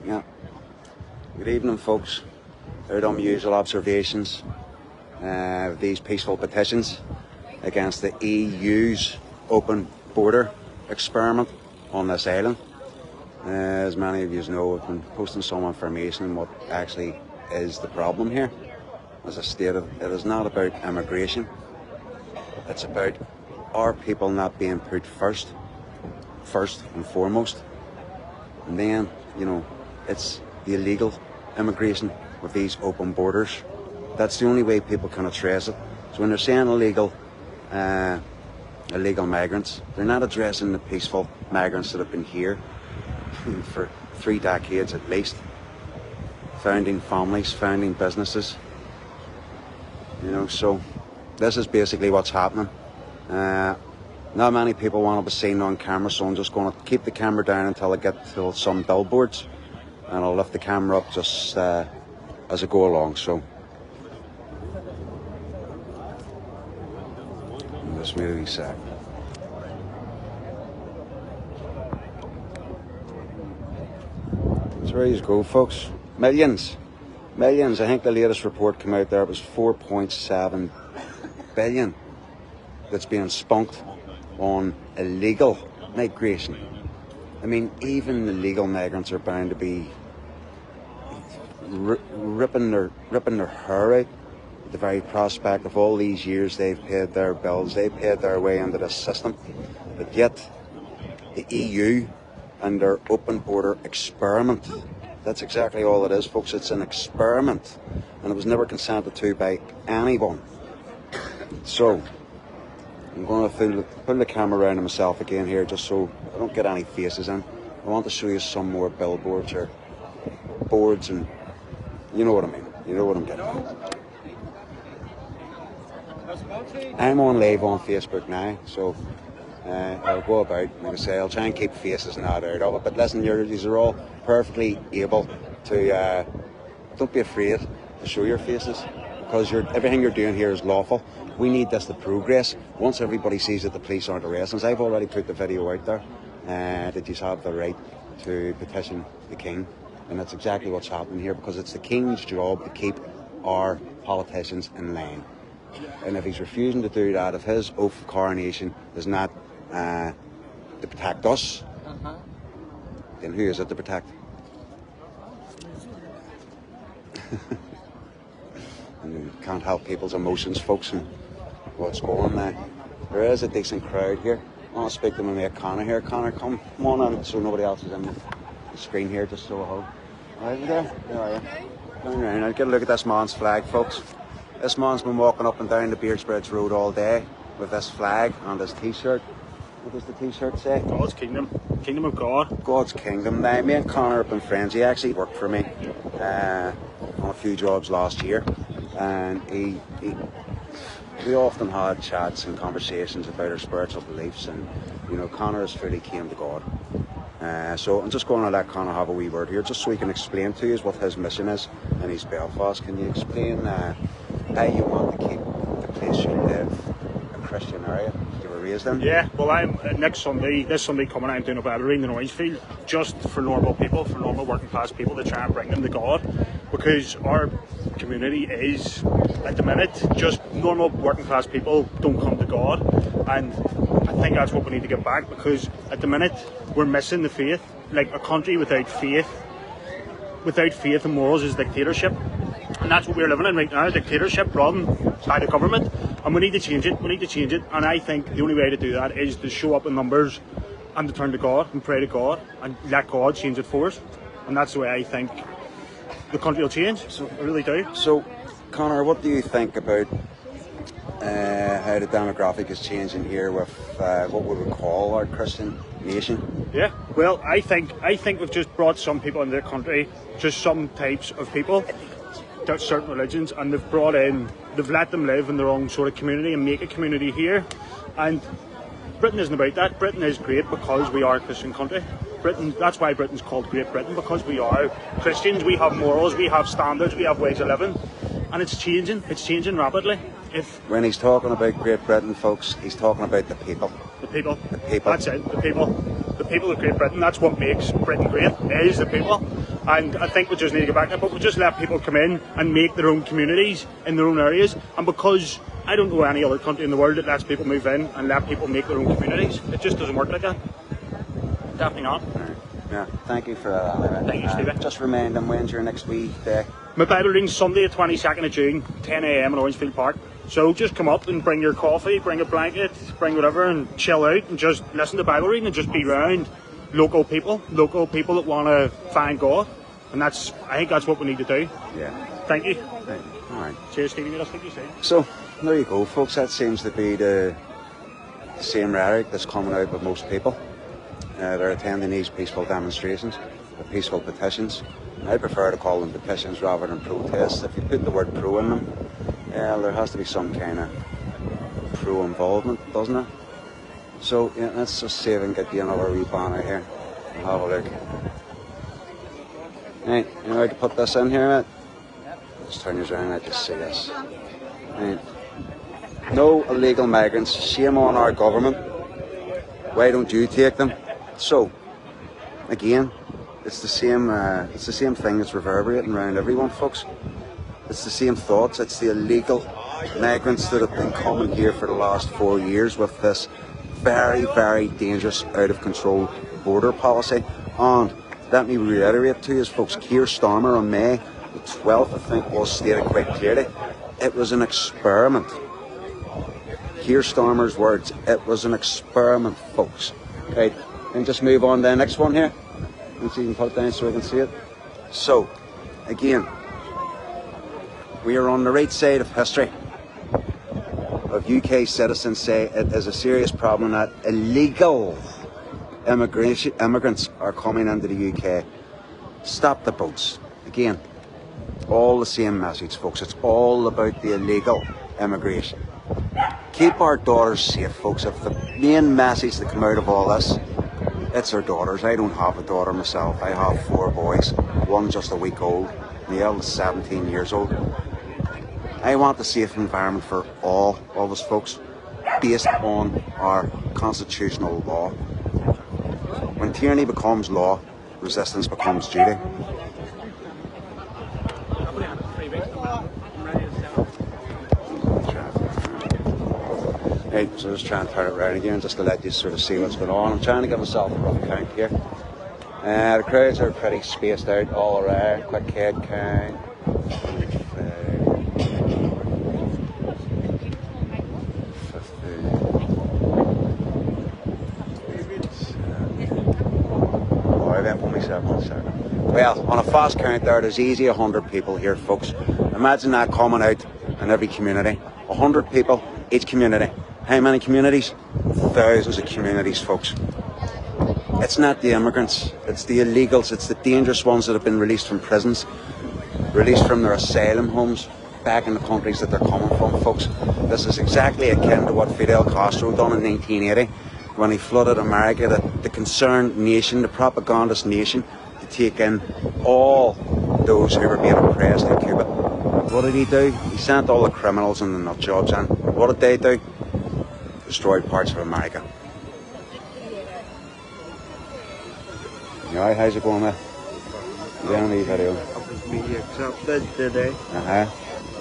Yeah. Good evening, folks. Out on usual observations of these peaceful petitions against the EU's open border experiment on this island. As many of you know, I've been posting some information on what actually is the problem here. As I stated, it is not about immigration. It's about our people not being put first and foremost. And then, you know, it's the illegal immigration with these open borders. That's the only way people can trace it. So when they're saying illegal migrants, they're not addressing the peaceful migrants that have been here for 3 decades at least, founding families, founding businesses. You know, so this is basically what's happening. Not many people want to be seen on camera, so I'm just going to keep the camera down until I get to some billboards, and I'll lift the camera up just as I go along. So just maybe a sec. So there you go, folks. Millions. I think the latest report came out there, it was 4.7 billion that's being spunked on illegal migration. I mean, even the legal migrants are bound to be ripping their hair out at the very prospect of all these years they've paid their bills, they've paid their way into the system, but yet the EU and their open border experiment, that's exactly all it is, folks. It's an experiment, and it was never consented to by anyone. So I'm going to pull the camera around to myself again here, just so I don't get any faces in. I want to show you some more billboards or boards, and you know what I mean. You know what I'm getting at. I'm on live on Facebook now, so I'll go about, like I say, I'll try and keep faces not out of it. But listen, these are all perfectly able to, don't be afraid to show your faces, because everything you're doing here is lawful. We need this to progress. Once everybody sees that the police aren't arresting us, I've already put the video out there, that you have the right to petition the King. And that's exactly what's happening here, because it's the King's job to keep our politicians in line. And if he's refusing to do that, if his oath of coronation is not to protect us, then who is it to protect? And you can't help people's emotions, folks, and what's going on. There is a decent crowd here. I want to speak to my mate Connor here. Connor, come on in so nobody else is in the screen here, just so I hope. Right there? There are you. Down around. Now get a look at this man's flag, folks. This man's been walking up and down the beersbridge road all day with this flag and this t-shirt. What does the t-shirt say? God's kingdom. Kingdom of God. God's kingdom. Now, me and Connor have been friends. He actually worked for me on a few jobs last year, and we often had chats and conversations about our spiritual beliefs, and you know, Connor has fully came to God. So I'm just going to let Connor have a wee word here, just so he can explain to you what his mission is in East Belfast. Can you explain how you want to keep the place you live a Christian area you were raised in? Yeah, well, I'm this Sunday coming, I'm doing a Bible in the Noise Field, just for normal people, for normal working class people, to try and bring them to God, because our community is, at the minute, just normal working class people don't come to God, and I think that's what we need to get back, because at the minute we're missing the faith. Like, a country without faith and morals is dictatorship, and that's what we're living in right now, dictatorship run by the government, and we need to change it. And I think the only way to do that is to show up in numbers and to turn to God and pray to God and let God change it for us, and that's the way I think the country will change. So I really do. So Connor, what do you think about how the demographic is changing here with what we would call our Christian nation? Yeah, well, I think we've just brought some people into the country, just some types of people, certain religions, and they've let them live in their own sort of community and make a community here. And Britain isn't about that. Britain is great because we are a Christian country. That's why Britain's called Great Britain, because we are Christians, we have morals, we have standards, we have ways of living, and it's changing rapidly. When he's talking about Great Britain, folks, he's talking about the people. The people. The people. That's it, the people. The people of Great Britain, that's what makes Britain great, is the people. And I think we just need to get back to it, but we just let people come in and make their own communities in their own areas. And because I don't know any other country in the world that lets people move in and let people make their own communities, it just doesn't work like that. Definitely not. Yeah, thank you for that, anyway. Thank you, Stevie. Just remind them when's your next week day. My Bible reading's Sunday the 22nd of June, 10 AM in Orangefield Park. So just come up and bring your coffee, bring a blanket, bring whatever, and chill out and just listen to Bible reading and just be around local people that want to find God. And I think that's what we need to do. Yeah. Thank you. All right. Cheers, Stevie. I'll speak to you soon. So, there you go, folks. That seems to be the same rhetoric that's coming out with most people. They're attending these peaceful demonstrations, the peaceful petitions. I prefer to call them petitions rather than protests. If you put the word pro in them, yeah, there has to be some kind of pro involvement, doesn't it? So, yeah, let's just see if I can get you another wee banner here. Have a look. Right, you know how to put this in here, mate? Just turn yours around, let you see this. Right. No illegal migrants. Shame on our government. Why don't you take them? So, again, it's the same thing that's reverberating around everyone, folks. It's the same thoughts. It's the illegal migrants that have been coming here for the last 4 years with this very, very dangerous, out of control border policy. And let me reiterate to you, folks, Keir Starmer on May the 12th, I think, was stated quite clearly, it was an experiment. Keir Starmer's words, it was an experiment, folks. Right, and just move on to the next one here. Let's even put it down so we can see it. So, again, we are on the right side of history. Of UK citizens say it is a serious problem that illegal immigrants are coming into the UK. Stop the boats. Again, all the same message, folks. It's all about the illegal immigration. Keep our daughters safe, folks. If the main message to come out of all this, it's our daughters. I don't have a daughter myself. I have 4 boys, one just a week old, and the eldest 17 years old. I want a safe environment for all of us, folks, based on our constitutional law. When tyranny becomes law, resistance becomes duty. Right, so just trying to turn it around again just to let you sort of see what's going on. I'm trying to give myself a rough count here. The crowds are pretty spaced out all around. Quick head count. 1 Well, on a fast count there's easy 100 people here, folks. Imagine that coming out in every community. 100 people, each community. How many communities? Thousands of communities, folks. It's not the immigrants, it's the illegals, it's the dangerous ones that have been released from prisons, released from their asylum homes, back in the countries that they're coming from, folks. This is exactly akin to what Fidel Castro done in 1980 when he flooded America, the concerned nation, the propagandist nation, to take in all those who were being oppressed in Cuba. What did he do? He sent all the criminals and the nut jobs in. What did they do? Destroyed parts of America. You alright, how's it going, mate? You doing a wee video? Me accepted today.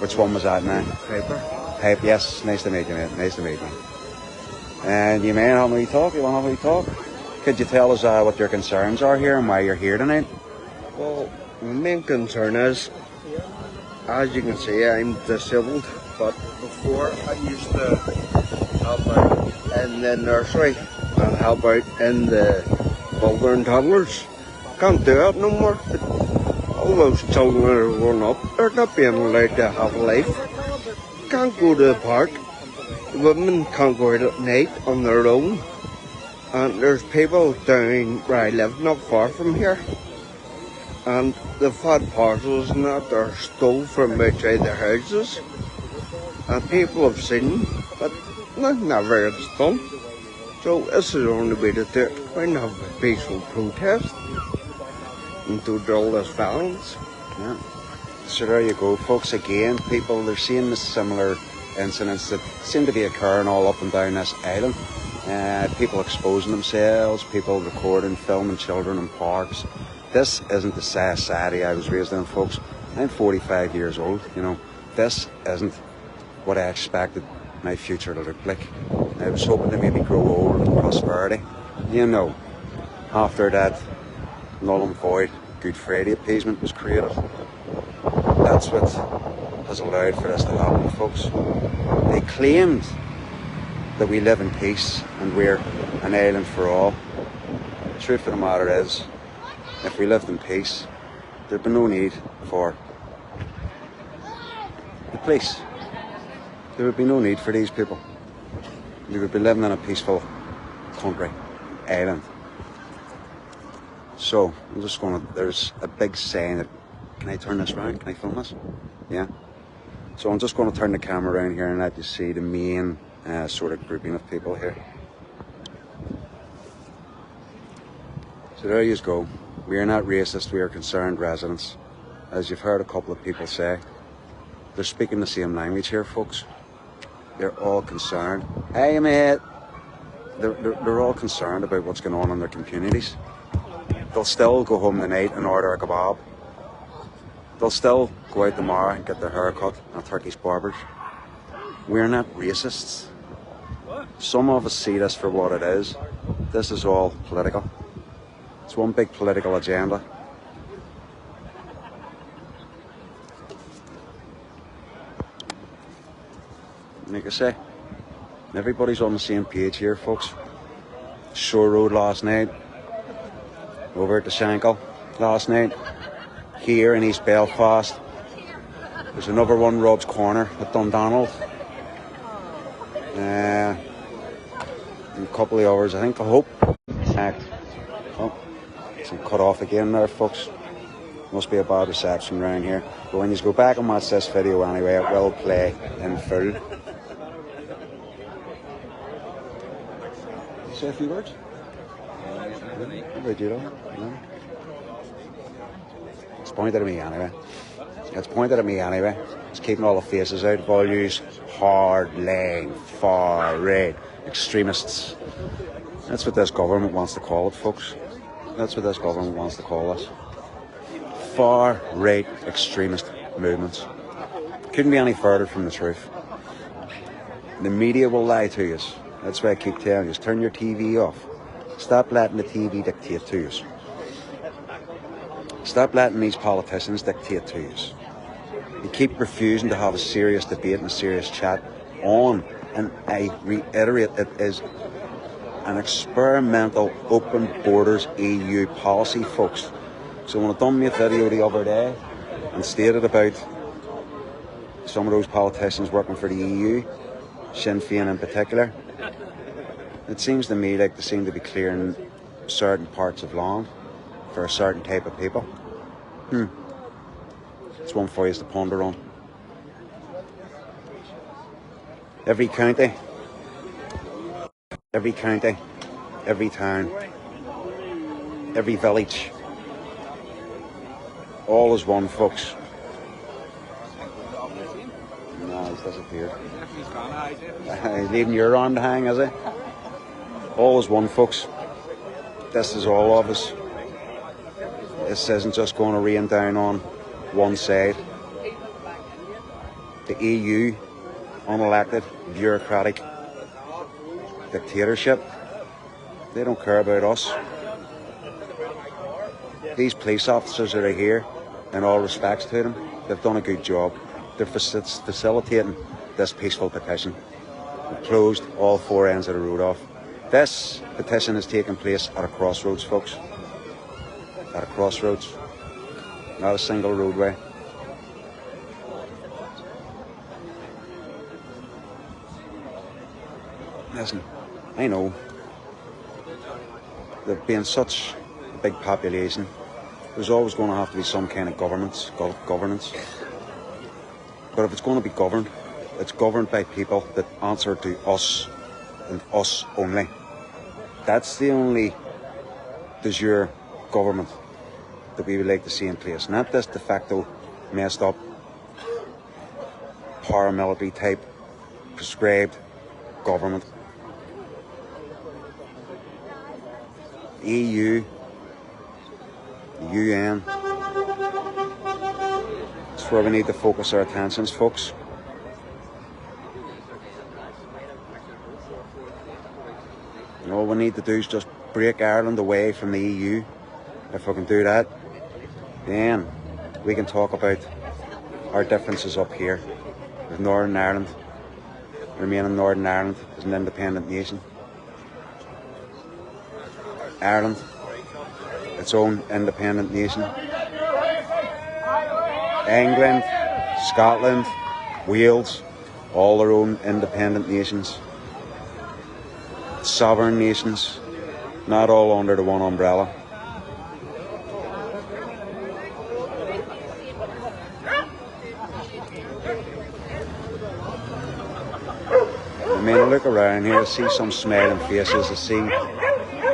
Which one was that, man? Paper. Paper, yes. Nice to meet you, mate. Nice to meet you. And you may have a wee talk? You want to have a wee talk? Could you tell us what your concerns are here and why you're here tonight? Well, my main concern is, as you can see, I'm disabled, but before I used to help out in the nursery and help out in the older and toddlers. Can't do it no more. All those children are grown up, they're not being allowed to have a life. Can't go to the park. Women can't go out at night on their own. And there's people down where I live, not far from here. And the fat parcels and that are stole from outside their houses. And people have seen, but never gets done. So this is the only way to do it. Why not have a peaceful protest and to all this violence? Yeah. So there you go, folks. Again, people, they're seeing the similar incidents that seem to be occurring all up and down this island. people exposing themselves, people recording, filming children in parks. This isn't the society I was raised in, folks. I'm 45 years old, you know. This isn't what I expected my future to look like. I was hoping to maybe grow old in prosperity. You know, after that null and void Good Friday appeasement was created. That's what has allowed for this to happen, folks. They claimed that we live in peace and we're an island for all. The truth of the matter is, if we lived in peace, there'd be no need for the police. There would be no need for these people. We would be living in a peaceful country, island. So, I'm just there's a big sign that, can I turn this around? Can I film this? Yeah. So I'm just going to turn the camera around here and let you see the main sort of grouping of people here. So there you go. We are not racist, we are concerned residents. As you've heard a couple of people say, they're speaking the same language here, folks. They're all concerned. Hey mate! They're all concerned about what's going on in their communities. They'll still go home tonight and order a kebab. They'll still go out tomorrow and get their hair cut at Turkish barbers. We're not racists. Some of us see this for what it is. This is all political. It's one big political agenda. Like I say, everybody's on the same page here, folks. Shore Road last night, over at the Shankill last night, here in East Belfast. There's another one, Rob's Corner at Dundonald. In a couple of hours, I think, I hope. Oh, some cut off again there, folks. Must be a bad reception around here. But when you go back and watch this video anyway, it will play in full. Say a few words? What about you, no? It's pointed at me anyway. It's pointed at me anyway. It's keeping all the faces out. Values, hard line, far right, extremists. That's what this government wants to call it, folks. That's what this government wants to call us. Far right extremist movements. Couldn't be any further from the truth. The media will lie to you. That's why I keep telling you, turn your TV off. Stop letting the TV dictate to you. Stop letting these politicians dictate to you. You keep refusing to have a serious debate and a serious chat on, and I reiterate, it is an experimental open borders EU policy, folks. So when I done my video the other day and stated about some of those politicians working for the EU, Sinn Féin in particular, it seems to me like they seem to be clearing certain parts of land for a certain type of people. It's one for you to ponder on. Every county, every town, every village, all is one, folks. No, he's disappeared. He's leaving your arm to hang, is he? All is one, folks. This is all of us. This isn't just going to rain down on one side. The EU, unelected, bureaucratic dictatorship, they don't care about us. These police officers that are here, in all respects to them, they've done a good job. They're facilitating this peaceful petition. They've closed all four ends of the road off. This petition is taking place at a crossroads, folks. At a crossroads. Not a single roadway. Listen, I know there being such a big population, there's always going to have to be some kind of governance. But if it's going to be governed, it's governed by people that answer to us and us only. That's the only de jure government that we would like to see in place. Not this de facto messed up paramilitary type prescribed government. EU, the UN. That's where we need to focus our attentions, folks. And all we need to do is just break Ireland away from the EU. If we can do that, then we can talk about our differences up here with Northern Ireland, remaining Northern Ireland as an independent nation. Ireland, its own independent nation. England, Scotland, Wales, all their own independent nations. Sovereign nations, not all under the one umbrella. I mean, I look around here, I see some smiling faces, I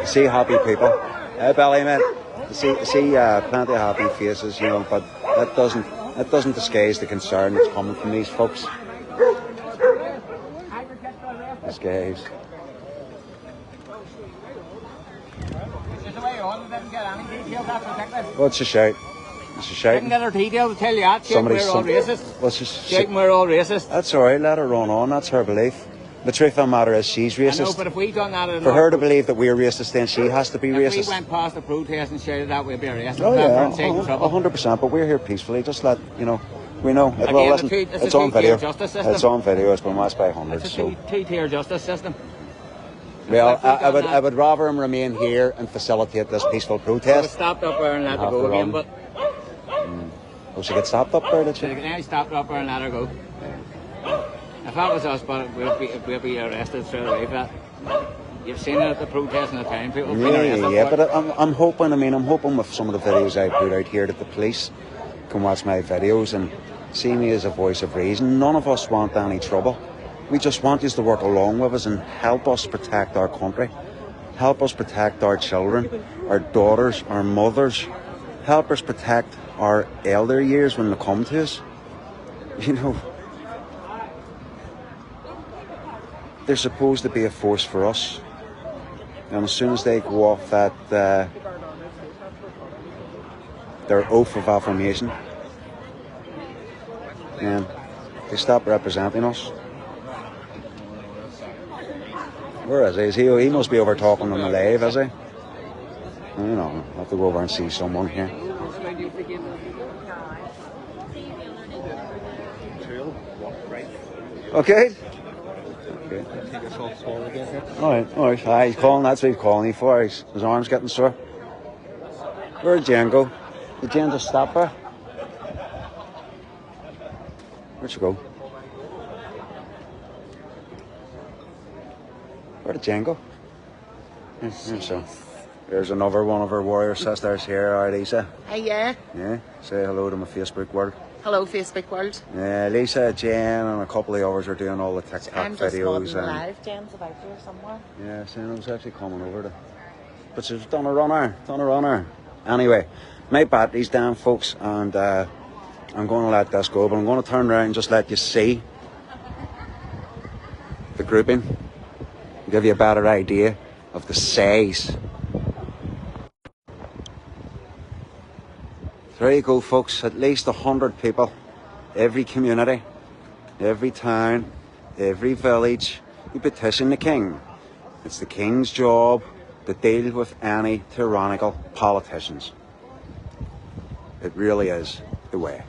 see happy people. Hey, Billy, mate. I see plenty of happy faces, you know, but that doesn't disguise the concern that's coming from these folks. Disguise. What's the shout? What's the shout? I can get her details to tell you that. We're all racist. What's the Shouting we're all racist. That's alright, let her run on, that's her belief. The truth of the matter is she's racist. I know, but if we done that for her to believe that we're racist, then she has to be racist. If we went past the protest and shouted that, we'd be racist. Oh yeah, 100%, but we're here peacefully, just let, you know, we know. Again, well, listen, it's on video. It's on video, it's been watched by hundreds. It's a two-tier justice system. Well, I would rather him remain here and facilitate this peaceful protest. I stopped up there and let her go again, but... Oh, she got stopped up there, did she? I stopped up there and let her go. If that was us, but we'd be arrested straight away for that. You've seen it at the protest and the time, people being arrested. Yeah, but I'm hoping with some of the videos I put out here that the police can watch my videos and see me as a voice of reason. None of us want any trouble. We just want you to work along with us and help us protect our country. Help us protect our children, our daughters, our mothers. Help us protect our elder years when they come to us. You know, they're supposed to be a force for us. And as soon as they go off that their oath of affirmation, and they stop representing us. Where is he? He must be over talking on the live, is he? I don't know. I'll have to go over and see someone here. Okay. Alright. Aye, he's calling, that's what he's calling you for. His arm's getting sore. Where'd Jen go? Did Jen just stop her? Where'd she go? Where did Jen go? So, there's another one of our warrior sisters here, alright, Lisa. Hey, yeah. Yeah, say hello to my Facebook world. Hello, Facebook world. Yeah, Lisa, Jen, and a couple of others are doing all the TikTok I'm just videos. And live. Jen's about here somewhere. Yeah, so I was actually coming over to... But she's done a runner. Anyway, my battery's down, folks, and I'm going to let this go, but I'm going to turn around and just let you see the grouping, give you a better idea of the size. There you go, folks, at least 100 people, every community, every town, every village, you petition the king. It's the king's job to deal with any tyrannical politicians. It really is the way.